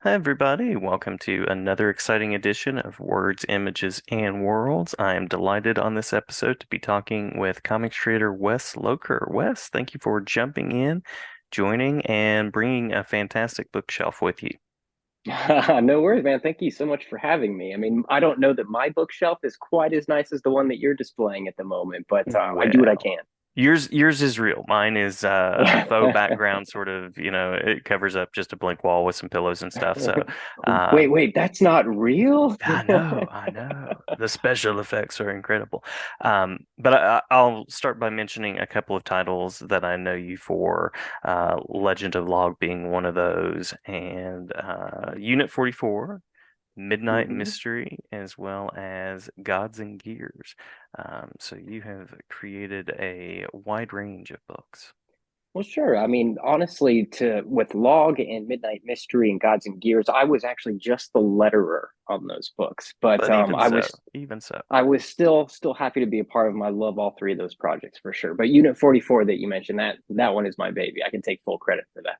Hi, everybody. Welcome to another exciting edition of Words, Images, and Worlds. I am delighted on this episode to be talking with comics creator Wes Locher. Wes, thank you for jumping in, joining, and bringing a fantastic bookshelf with you. No worries, man. Thank you so much for having me. I mean, I don't know that my bookshelf is quite as nice as the one that you're displaying at the moment, but I do what I Well, can. yours is real. Mine is a faux background, sort of, it covers up just a blank wall with some pillows and stuff. So, uh, Wait, that's not real? I know. The special effects are incredible. But I'll start by mentioning a couple of titles that I know you for. Legend of Log being one of those, and Unit 44, Midnight Mhm. Mystery, as well as Gods and Gears. So you have created a wide range of books. Well, sure. I mean, honestly, to with Log and Midnight Mystery and Gods and Gears, I was actually just the letterer on those books, but But even so. I was still happy to be a part of them. I love all three of those projects for sure. But Unit 44 that you mentioned, that one is my baby. I can take full credit for that.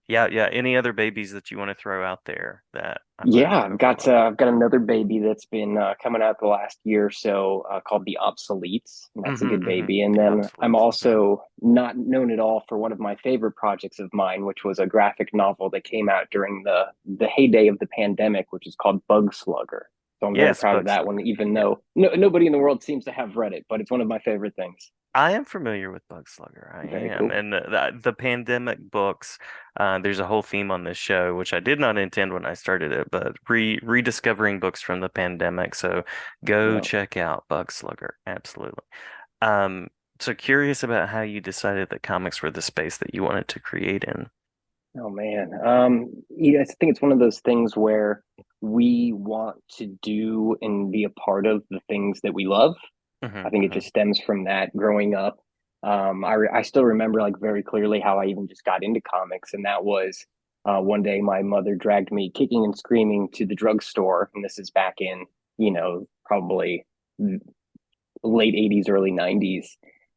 Yeah, yeah. Any other babies that you want to throw out there that I might have Yeah, forgot about? I've got another baby that's been coming out the last year or so called the Obsoletes, and that's a good baby. And The then I'm obsoletes. also not known at all for one of my favorite projects of mine, which was a graphic novel that came out during the heyday of the pandemic, which is called Bug Slugger. So I'm very Yes, proud of Bug that one, Slugger. even Yeah. though nobody in the world seems to have read it, but it's one of my favorite things. I am familiar with Bug Slugger. I Very am. cool. And the pandemic books, there's a whole theme on this show, which I did not intend when I started it, but rediscovering books from the pandemic. So go Yeah. check out Bug Slugger. Absolutely. Um, so curious about how you decided that comics were the space that you wanted to create in. Oh man. I think it's one of those things where we want to do and be a part of the things that we love. I think it Hmm. just stems from that growing up. I still remember like very clearly how I even just got into comics, and that was one day my mother dragged me kicking and screaming to the drugstore, and this is back in probably late 80s, early 90s.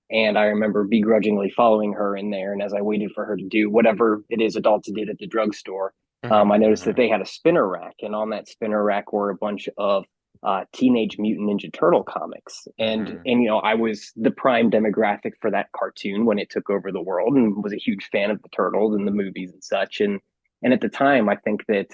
And I remember begrudgingly following her in there. And as I waited for her to do whatever it is adults did at the drugstore, I noticed that Hmm. they had a spinner rack. And on that spinner rack were a bunch of Teenage Mutant Ninja Turtle comics. Hmm. I was the prime demographic for that cartoon when it took over the world and was a huge fan of the Turtles and the movies and such. And at the time, I think that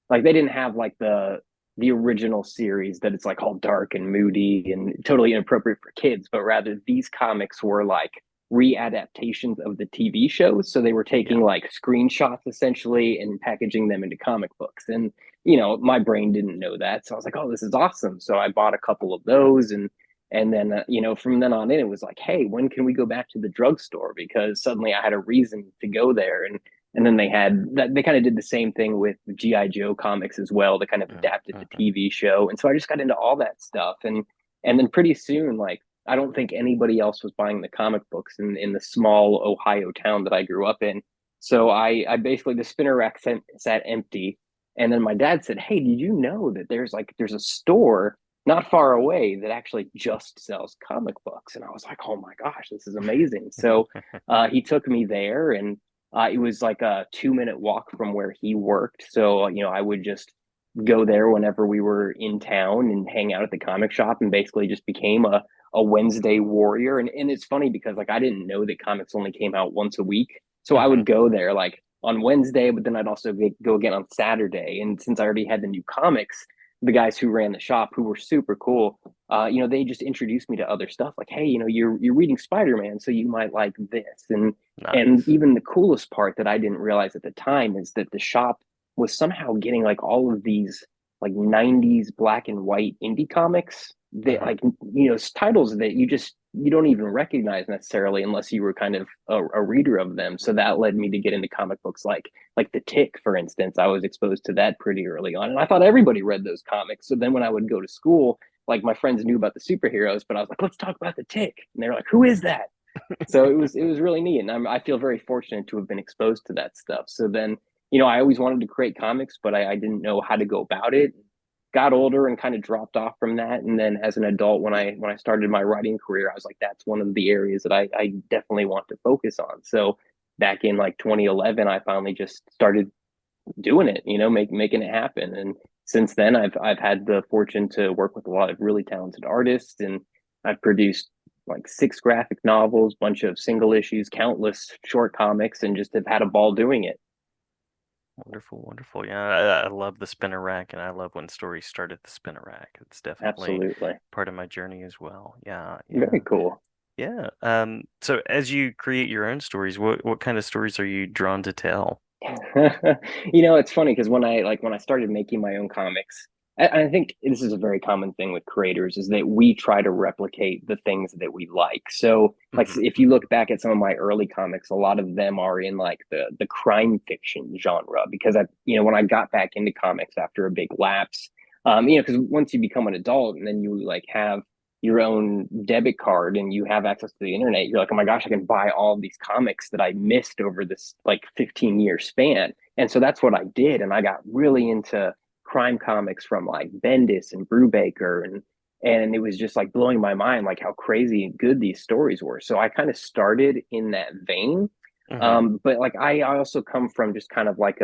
like they didn't have like the original series that it's like all dark and moody and totally inappropriate for kids, but rather these comics were like readaptations of the TV shows. So they were Yeah. taking like screenshots essentially and packaging them into comic books. And my brain didn't know that, so I was like, "Oh, this is awesome!" So I bought a couple of those, and then from then on in, it was like, "Hey, when can we go back to the drugstore?" Because suddenly I had a reason to go there, and then they had that they kind of did the same thing with GI Joe comics as well. They kind of adapted the Hmm. TV show, and so I just got into all that stuff, and then pretty soon, like I don't think anybody else was buying the comic books in the small Ohio town that I grew up in. So I basically the spinner rack sat empty, and then my dad said, "Hey, did you know that there's a store not far away that actually just sells comic books?" And I was like, "Oh my gosh, this is amazing!" So he took me there, and it was like a 2 minute walk from where he worked. So, I would just go there whenever we were in town and hang out at the comic shop and basically just became a Wednesday warrior. And it's funny because like I didn't know that comics only came out once a week. So I would Hmm. go there like on Wednesday, but then I'd also go again on Saturday. And since I already had the new comics, the guys who ran the shop who were super cool, they just introduced me to other stuff like, hey, you're reading Spider-Man, so you might like this. And Nice. even the coolest part that I didn't realize at the time is that the shop was somehow getting like all of these like 90s black and white indie comics that Hmm. like titles that you don't even recognize necessarily unless you were kind of a reader of them. So that led me to get into comic books like The Tick, for instance. I was exposed to that pretty early on, and I thought everybody read those comics. So then when I would go to school, like my friends knew about the superheroes, but I was like, let's talk about The Tick, and they were like, who is that? So it was really neat, and I feel very fortunate to have been exposed to that stuff. So then, I always wanted to create comics, but I didn't know how to go about it. Got older and kind of dropped off from that, and then as an adult, when I started my writing career, I was like, that's one of the areas that I definitely want to focus on. So back in like 2011, I finally just started doing it, making it happen. And since then, I've had the fortune to work with a lot of really talented artists, and I've produced like 6 graphic novels, bunch of single issues, countless short comics, and just have had a ball doing it. Wonderful, wonderful. Yeah, I love the spinner rack, and I love when stories start at the spinner rack. It's definitely Absolutely. part of my journey as well. Yeah, Very yeah, cool. yeah. So as you create your own stories, what kind of stories are you drawn to tell? It's funny because when I started making my own comics, I think this is a very common thing with creators is that we try to replicate the things that we like. So, like Hmm. if you look back at some of my early comics, a lot of them are in like the crime fiction genre because when I got back into comics after a big lapse, because once you become an adult and then you like have your own debit card and you have access to the internet, you're like, oh my gosh, I can buy all of these comics that I missed over this like 15-year span. And so that's what I did. And I got really into crime comics from like Bendis and Brubaker and it was just like blowing my mind like how crazy good these stories were. So I kind of started in that vein. Hmm. But like I also come from just kind of like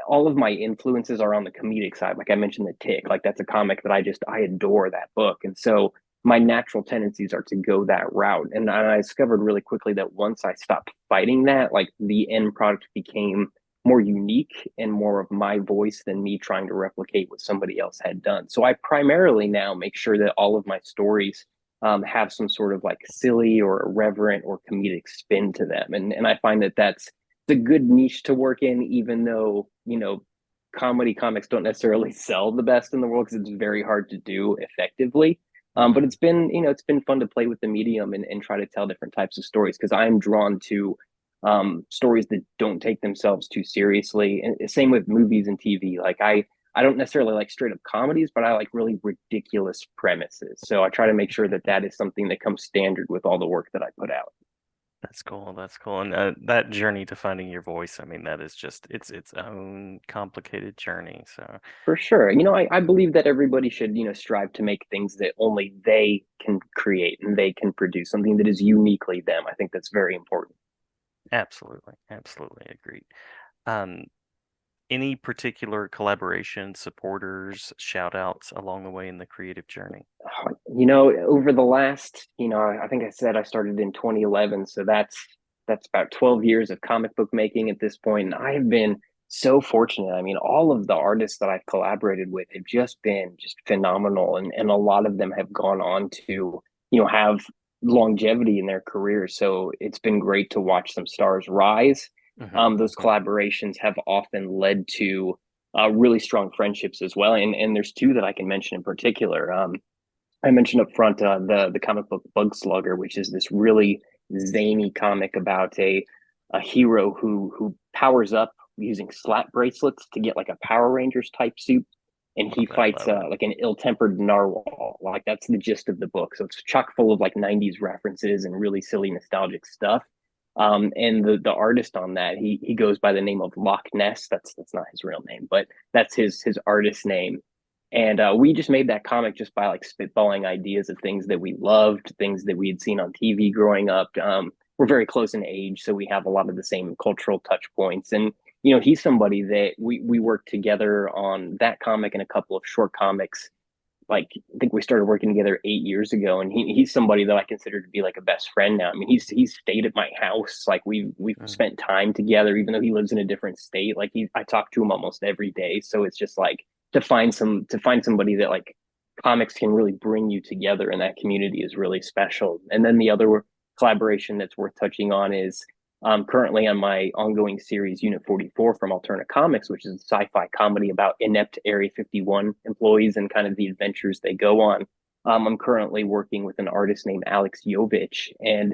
all of my influences are on the comedic side. Like I mentioned, The Tick, like that's a comic that I adore that book, and so my natural tendencies are to go that route. And I discovered really quickly that once I stopped fighting that, like the end product became more unique and more of my voice than me trying to replicate what somebody else had done. So I primarily now make sure that all of my stories have some sort of like silly or irreverent or comedic spin to them, and I find that that's a good niche to work in, even though, comedy comics don't necessarily sell the best in the world because it's very hard to do effectively. But Hmm. it's been fun to play with the medium and try to tell different types of stories because I'm drawn to stories that don't take themselves too seriously. And same with movies and TV. Like I don't necessarily like straight up comedies, but I like really ridiculous premises. So I try to make sure that that is something that comes standard with all the work that I put out. That's cool. That's cool. And that journey to finding your voice, I mean, that is just it's its own complicated journey. So For sure. I believe that everybody should, strive to make things that only they can create and they can produce, something that is uniquely them. I think that's very important. absolutely, absolutely agreed. Um, any particular collaboration, supporters, shout outs along the way in the creative journey? Over the last, I think I said I started in 2011, so that's about 12 years of comic book making at this point, and I have been so fortunate. I mean, all of the artists that I've collaborated with have just been just phenomenal, and a lot of them have gone on to, have longevity in their careers. So it's been great to watch some stars rise. Hmm. Those Hmm. collaborations have often led to really strong friendships as well, and there's two that I can mention in particular. I mentioned up front the comic book Bug Slugger, which is this really zany comic about a hero who powers up using slap bracelets to get like a Power Rangers type suit, and he Love it, fights love it. like an ill-tempered narwhal. Like that's the gist of the book. So it's chock full of like '90s references and really silly nostalgic stuff. And the artist on that he goes by the name of Loch Ness. That's not his real name, but that's his artist name, and we just made that comic just by like spitballing ideas of things that we loved, things that we had seen on TV growing up. We're very close in age, so we have a lot of the same cultural touch points. And he's somebody that we worked together on that comic and a couple of short comics. Like I think we started working together 8 years ago, and he's somebody that I consider to be like a best friend now. I mean, he's stayed at my house. Like we've Mm. spent time together, even though he lives in a different state. Like I talk to him almost every day. So it's just like to find somebody that like comics can really bring you together, and that community is really special. And then the other collaboration that's worth touching on is currently on my ongoing series Unit 44 from Alterna Comics, which is a sci-fi comedy about inept Area 51 employees and kind of the adventures they go on. I'm currently working with an artist named Alex Jovich, and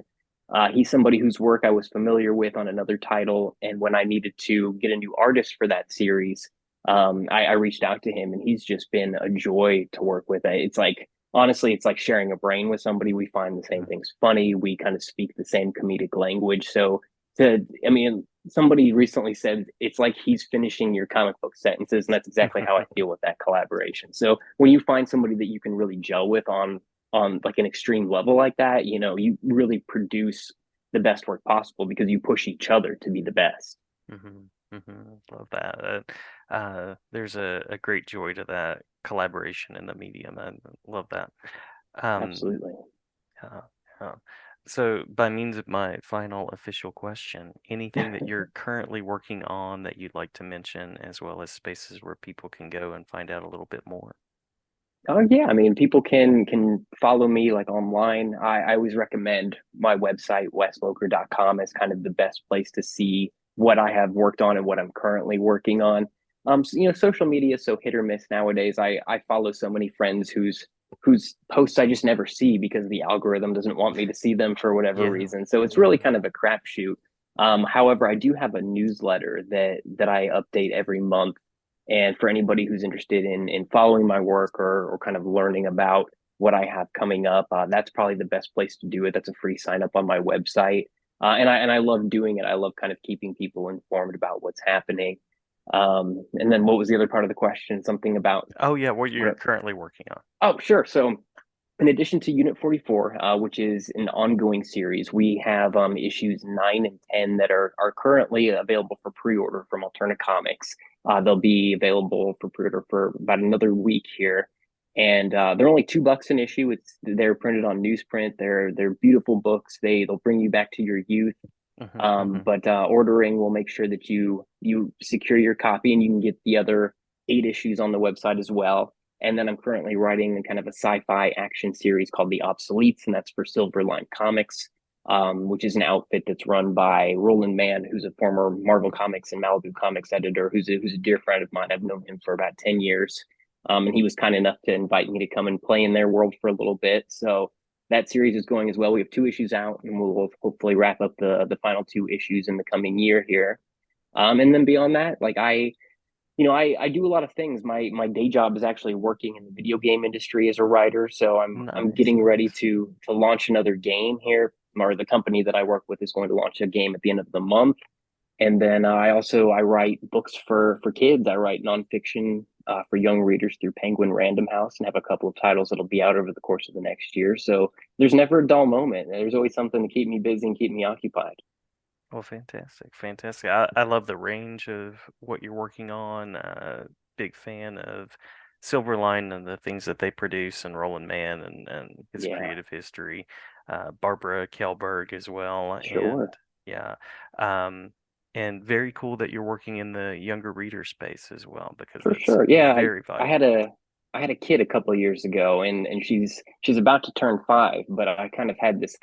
he's somebody whose work I was familiar with on another title. And when I needed to get a new artist for that series, I reached out to him, and he's just been a joy to work with. It's like honestly, it's like sharing a brain with somebody. We find the same Mm. things funny. We kind of speak the same comedic language. So I mean, somebody recently said it's like he's finishing your comic book sentences, and that's exactly how I feel with that collaboration. So when you find somebody that you can really gel with on like an extreme level like that, you really produce the best work possible because you push each other to be the best. Hmm. Love that. There's a great joy to that collaboration in the medium. I love that. Um, Absolutely. yeah, yeah. So, by means of my final official question, anything that you're currently working on that you'd like to mention, as well as spaces where people can go and find out a little bit more? Oh yeah, I mean, people can follow me like online. I always recommend my website, weslocher.com, as kind of the best place to see what I have worked on and what I'm currently working on. So, social media is so hit or miss nowadays. I follow so many friends whose posts I just never see because the algorithm doesn't want me to see them for whatever Yeah, reason. So it's really yeah. kind of a crapshoot. However, I do have a newsletter that I update every month, and for anybody who's interested in following my work or kind of learning about what I have coming up, that's probably the best place to do it. That's a free sign up on my website, and I love doing it. I love kind of keeping people informed about what's happening. And then what was the other part of the question? Something about Oh, yeah, what you're where? currently working on. Oh, sure. So in addition to Unit 44, which is an ongoing series, we have issues 9 and 10 that are currently available for pre-order from Alterna Comics. They'll be available for pre-order for about another week here. And they're only $2 an issue. They're printed on newsprint. They're beautiful books. They'll bring you back to your youth. Hmm. But ordering will make sure that you secure your copy, and you can get the other 8 issues on the website as well. And then I'm currently writing a kind of a sci-fi action series called The Obsoletes, and that's for Silverline Comics, which is an outfit that's run by Roland Mann, who's a former Marvel Comics and Malibu Comics editor, who's a dear friend of mine. I've known him for about 10 years, and he was kind enough to invite me to come and play in their world for a little bit. So that series is going as well. We have 2 issues out, and we'll hopefully wrap up the final 2 issues in the coming year here. And then beyond that, like I do a lot of things. My day job is actually working in the video game industry as a writer, so I'm Nice, getting ready nice. to launch another game here. Or the company that I work with is going to launch a game at the end of the month. And then I write books for kids. I write nonfiction for young readers through Penguin Random House, and have a couple of titles that'll be out over the course of the next year. So there's never a dull moment. There's always something to keep me busy and keep me occupied. Well, fantastic, fantastic. I love the range of what you're working on. Big fan of Silverline and the things that they produce, and Roland Mann and his Yeah, creative history. Barbara Kellberg as well, and sure. yeah, um, and very cool that you're working in the younger reader space as well, because For that's sure. Yeah, very I had valuable. a kid a couple of years ago, and she's about to turn 5, but I kind of had this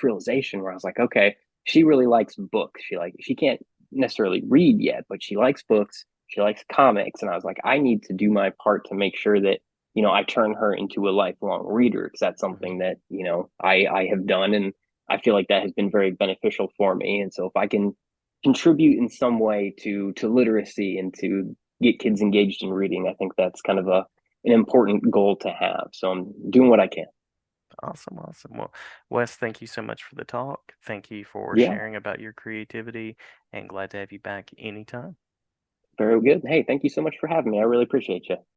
realization where I was like, okay, she really likes books. She can't necessarily read yet, but she likes books. She likes comics, and I was like, I need to do my part to make sure that I turn her into a lifelong reader, because that's Mhm. something that I have done, and I feel like that has been very beneficial for me. And so if I can contribute in some way to literacy and to get kids engaged in reading, I think that's kind of an important goal to have. So I'm doing what I can. Awesome, awesome. Well, Wes, thank you so much for the talk. Thank you for Yeah, sharing about your creativity, and glad to have you back anytime. very good. Hey, thank you so much for having me. I really appreciate you.